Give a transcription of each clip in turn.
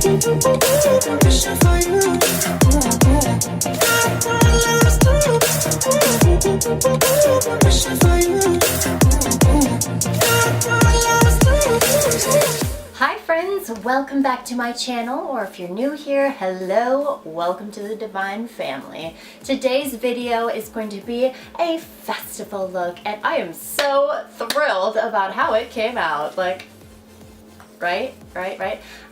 Hi friends, welcome back to my channel, or if you're new here, hello, welcome to the Divine family. Today's video is going to be a festival look, and I am so thrilled about how it came out. Like, right?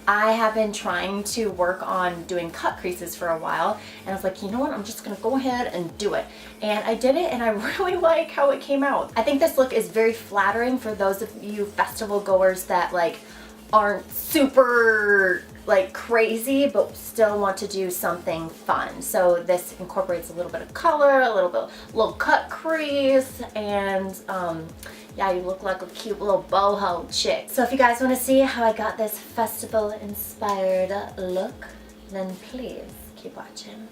I have been trying to work on doing cut creases for a while, and I was like, you know what, I'm just gonna go ahead and do it. And I did it, and I really like how it came out. I think this look is very flattering for those of you festival goers that like aren't super like crazy but still want to do something fun. So this incorporates a little bit of color, a little cut crease, and yeah, you look like a cute little boho chick. So if you guys want to see how I got this festival inspired look, then please keep watching.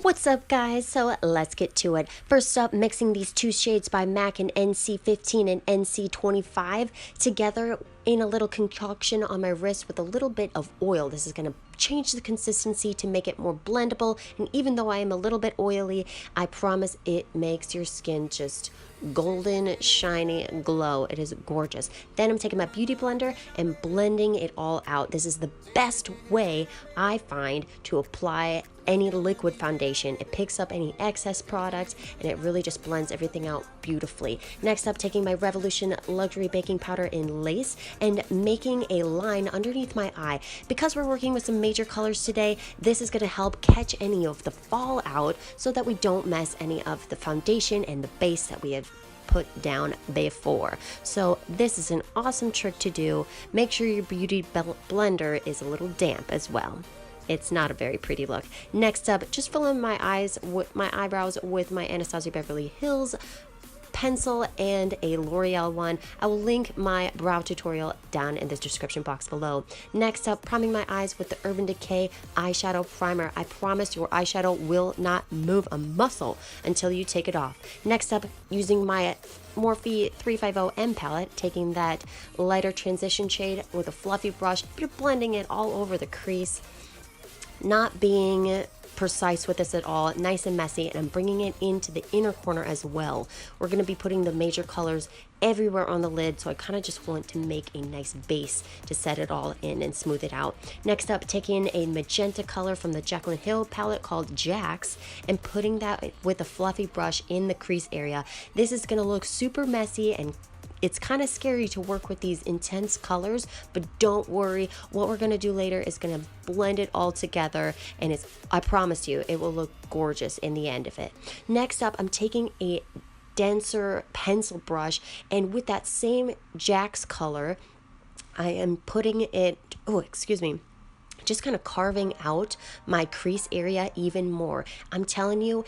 What's up guys? So let's get to it. First up, mixing these two shades by MAC in NC15 and NC25 together in a little concoction on my wrist with a little bit of oil. This is going to change the consistency to make it more blendable, and even though I am a little bit oily, I promise it makes your skin just golden, shiny glow. It is gorgeous. Then I'm taking my beauty blender and blending it all out. This is the best way I find to apply any liquid foundation. It picks up any excess product and it really just blends everything out beautifully. Next up, taking my Revolution Luxury Baking Powder in Lace and making a line underneath my eye. Because we're working with some major colors today, this is going to help catch any of the fallout so that we don't mess any of the foundation and the base that we have put down before. So this is an awesome trick to do. Make sure your beauty blender is a little damp as well. It's not a very pretty look. Next up, just fill in my eyebrows with my Anastasia Beverly Hills pencil and a L'Oreal one. I will link my brow tutorial down in the description box below. Next up, priming my eyes with the Urban Decay eyeshadow primer. I promise your eyeshadow will not move a muscle until you take it off. Next up, using my Morphe 350 M palette, taking that lighter transition shade with a fluffy brush, but blending it all over the crease. Not being precise with this at all, nice and messy, and I'm bringing it into the inner corner as well. We're going to be putting the major colors everywhere on the lid, so I kind of just want to make a nice base to set it all in and smooth it out. Next up, taking a magenta color from the Jaclyn Hill palette called Jax and putting that with a fluffy brush in the crease area. This is going to look super messy, and it's kind of scary to work with these intense colors, but don't worry. What we're going to do later is going to blend it all together, and I promise you, it will look gorgeous in the end of it. Next up, I'm taking a denser pencil brush, and with that same Jax color, I am putting it, just kind of carving out my crease area even more. I'm telling you,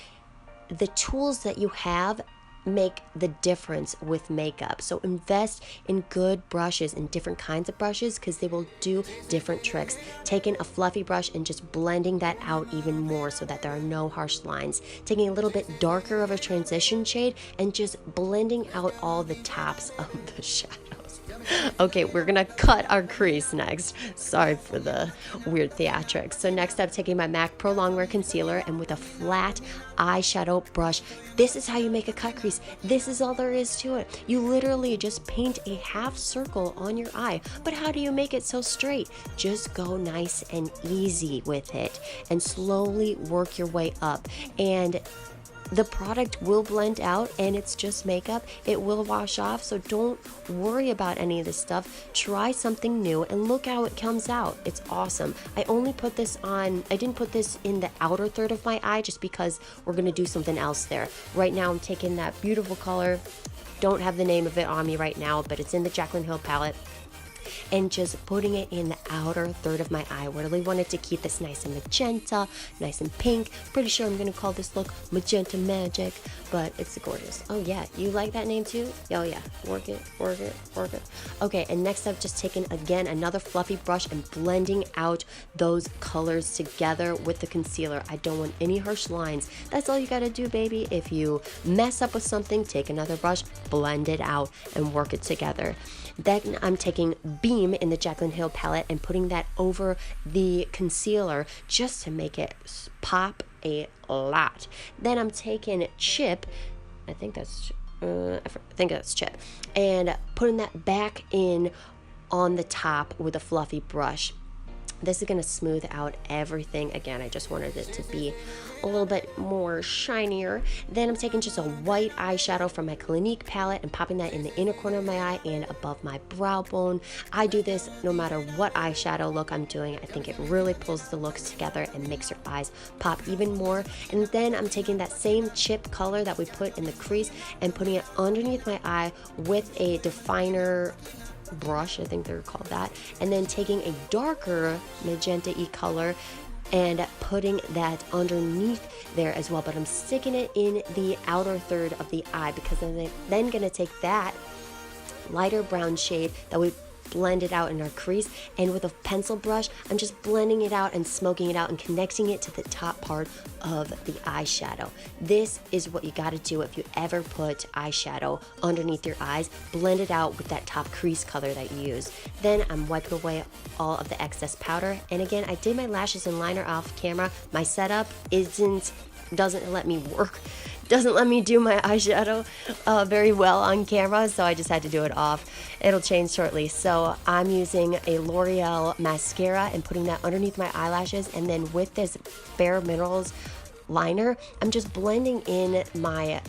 the tools that you have make the difference with makeup. So invest in good brushes and different kinds of brushes because they will do different tricks. Taking a fluffy brush and just blending that out even more so that there are no harsh lines. Taking a little bit darker of a transition shade and just blending out all the tops of the shadows. Okay, we're gonna cut our crease next. Sorry for the weird theatrics. So next up, taking my MAC Pro Longwear Concealer and with a flat eyeshadow brush. This is how you make a cut crease. This is all there is to it. You literally just paint a half circle on your eye. But how do you make it so straight? Just go nice and easy with it and slowly work your way up. And the product will blend out, and it's just makeup. It will wash off, so don't worry about any of this stuff. Try something new and look how it comes out. It's awesome. I only put this on, I didn't put this in the outer third of my eye just because we're gonna do something else there. Right now I'm taking that beautiful color, don't have the name of it on me right now, but it's in the Jaclyn Hill palette, and just putting it in the outer third of my eye. I really wanted to keep this nice and magenta, nice and pink. Pretty sure I'm gonna call this look Magenta Magic, but it's gorgeous. Oh yeah, you like that name too? Oh yeah, work it. Okay, and next up, just taking again another fluffy brush and blending out those colors together with the concealer. I don't want any harsh lines. That's all you gotta do, baby. If you mess up with something, take another brush, blend it out, and work it together. Then I'm taking Beam in the Jaclyn Hill palette and putting that over the concealer just to make it pop a lot. Then I'm taking Chip, I think that's Chip, and putting that back in on the top with a fluffy brush. This is going to smooth out everything. Again, I just wanted it to be a little bit more shinier. Then I'm taking just a white eyeshadow from my Clinique palette and popping that in the inner corner of my eye and above my brow bone. I do this no matter what eyeshadow look I'm doing. I think it really pulls the looks together and makes your eyes pop even more. And then I'm taking that same chip color that we put in the crease and putting it underneath my eye with a definer brush, I think they're called that, and then taking a darker magenta-y color and putting that underneath there as well, but I'm sticking it in the outer third of the eye because I'm then gonna take that lighter brown shade that we blended out in our crease, and with a pencil brush I'm just blending it out and smoking it out and connecting it to the top part of the eyeshadow. This is what you got to do if you ever put eyeshadow underneath your eyes. Blend it out with that top crease color that you use. Then I'm wiping away all of the excess powder, and again, I did my lashes and liner off camera. My setup doesn't let me work, doesn't let me do my eyeshadow very well on camera, so I just had to do it off. It'll change shortly. So I'm using a L'Oreal mascara and putting that underneath my eyelashes, and then with this Bare Minerals liner, I'm just blending in my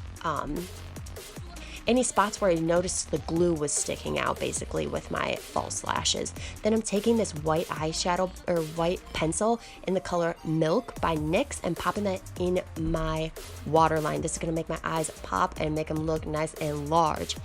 any spots where I noticed the glue was sticking out, basically, with my false lashes. Then I'm taking this white eyeshadow or white pencil in the color Milk by NYX and popping that in my waterline. This is gonna make my eyes pop and make them look nice and large.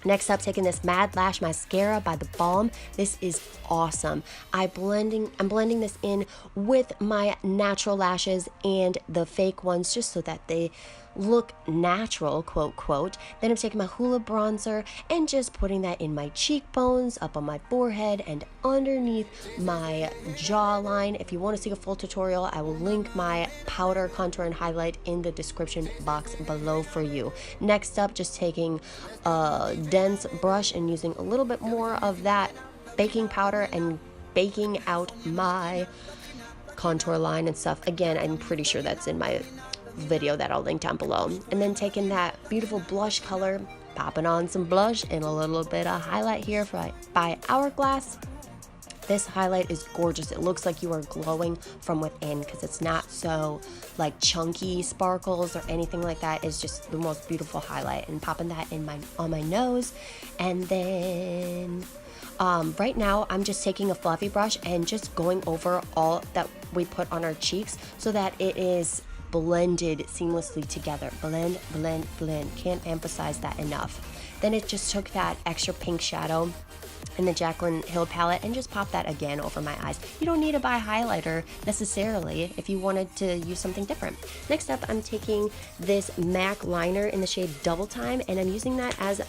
Next up, taking this Mad Lash Mascara by The Balm. This is awesome. I'm blending this in with my natural lashes and the fake ones just so that they look natural, quote, quote. Then I'm taking my Hoola bronzer and just putting that in my cheekbones, up on my forehead, and underneath my jawline. If you want to see a full tutorial, I will link my powder, contour, and highlight in the description box below for you. Next up, just taking a dense brush and using a little bit more of that baking powder and baking out my contour line and stuff. Again, I'm pretty sure that's in my video that I'll link down below. And then taking that beautiful blush color, popping on some blush and a little bit of highlight here by Hourglass. This highlight is gorgeous. It looks like you are glowing from within because it's not so like chunky sparkles or anything like that. It's just the most beautiful highlight, and popping that in on my nose. And then right now I'm just taking a fluffy brush and just going over all that we put on our cheeks so that it is blended seamlessly together. Blend, blend, blend. Can't emphasize that enough. Then it just took that extra pink shadow in the Jaclyn Hill palette and just pop that again over my eyes. You don't need to buy highlighter necessarily if you wanted to use something different. Next up, I'm taking this MAC liner in the shade Double Time, and I'm using that as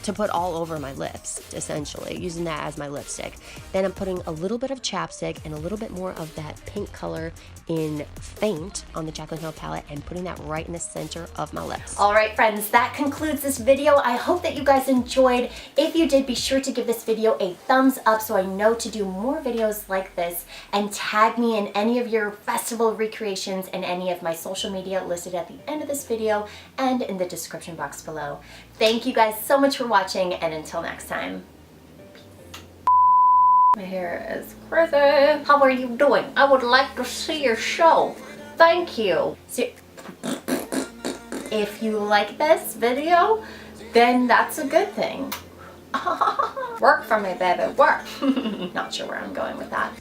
to put all over my lips, essentially, using that as my lipstick. Then I'm putting a little bit of chapstick and a little bit more of that pink color in Faint on the Jaclyn Hill palette and putting that right in the center of my lips. All right, friends, that concludes this video. I hope that you guys enjoyed. If you did, be sure to give this video a thumbs up so I know to do more videos like this, and tag me in any of your festival recreations and any of my social media listed at the end of this video and in the description box below. Thank you guys so much for watching, and until next time. My hair is crazy. How are you doing? I would like to see your show. Thank you. So, if you like this video, then that's a good thing. Work for me, baby, work. Not sure where I'm going with that.